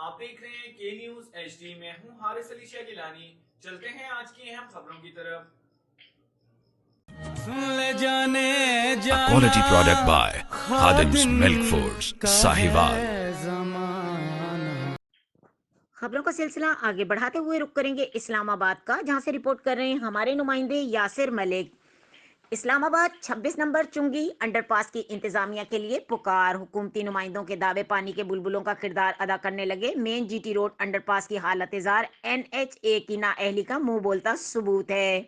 آپ دیکھ رہے ہیں کے نیوز ایچ ڈی میں ہوں حارث علی شاہ گیلانی. چلتے ہیں آج کی اہم خبروں کی طرف. A quality product by Khadim's Milk Foods, Sahiwal. خبروں کا سلسلہ آگے بڑھاتے ہوئے رک کریں گے اسلام آباد کا، جہاں سے رپورٹ کر رہے ہیں ہمارے نمائندے یاسر ملک. اسلام آباد 26 نمبر چنگی انڈر پاس کی انتظامیہ کے لیے پکار. حکومتی نمائندوں کے دعوے پانی کے بلبلوں کا کردار ادا کرنے لگے. مین جی ٹی روڈ انڈر پاس کی حالت زار NHA کی نااہلی کا منہ بولتا ثبوت ہے.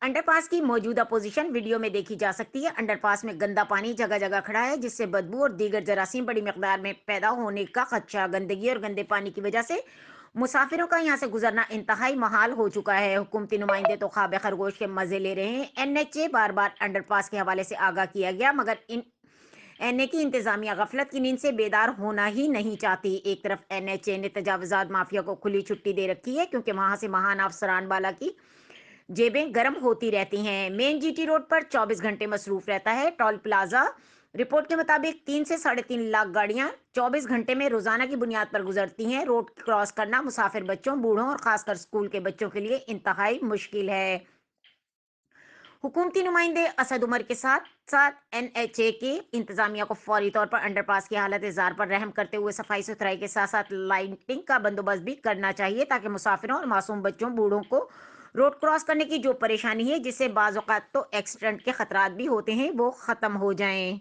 انڈر پاس کی موجودہ پوزیشن ویڈیو میں دیکھی جا سکتی ہے. انڈر پاس میں گندا پانی جگہ جگہ کھڑا ہے، جس سے بدبو اور دیگر جراثیم بڑی مقدار میں پیدا ہونے کا خدشہ. گندگی اور گندے پانی کی وجہ سے مسافروں کا یہاں سے گزرنا انتہائی محال ہو چکا ہے. حکومتی نمائندے تو خواب خرگوش کے مزے لے رہے ہیں. NHA بار بار انڈر پاس کے حوالے سے آگاہ کیا گیا، مگر NA کی انتظامیہ غفلت کی نیند سے بیدار ہونا ہی نہیں چاہتی. ایک طرف NHA نے تجاوزات مافیا کو کھلی چھٹی دے رکھی ہے، کیونکہ وہاں سے مہان افسران والا کی جیبیں گرم ہوتی رہتی ہیں. مین جی ٹی روڈ پر 24 گھنٹے مصروف رہتا ہے. ٹول پلازا رپورٹ کے مطابق 3 سے 3.5 لاکھ گاڑیاں 24 گھنٹے میں روزانہ کی بنیاد پر گزرتی ہیں. روڈ کراس کرنا مسافر بچوں، بوڑھوں اور خاص کر اسکول کے بچوں کے لیے انتہائی مشکل ہے. حکومتی نمائندے اسد عمر کے ساتھ NHA کی انتظامیہ کو فوری طور پر انڈر پاس کی حالت زار پر رحم کرتے ہوئے صفائی ستھرائی کے ساتھ ساتھ لائٹنگ کا بندوبست بھی کرنا چاہیے، تاکہ مسافروں اور معصوم بچوں، بوڑھوں کو روڈ کراس کرنے کی جو پریشانی ہے، جس سے بعض اوقات تو ایکسیڈنٹ کے خطرات بھی ہوتے ہیں، وہ ختم ہو جائیں.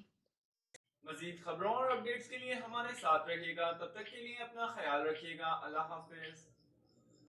مزید خبروں اور اپڈیٹس کے لیے ہمارے ساتھ رہیے گا. تب تک کے لیے اپنا خیال رکھیے گا. اللہ حافظ.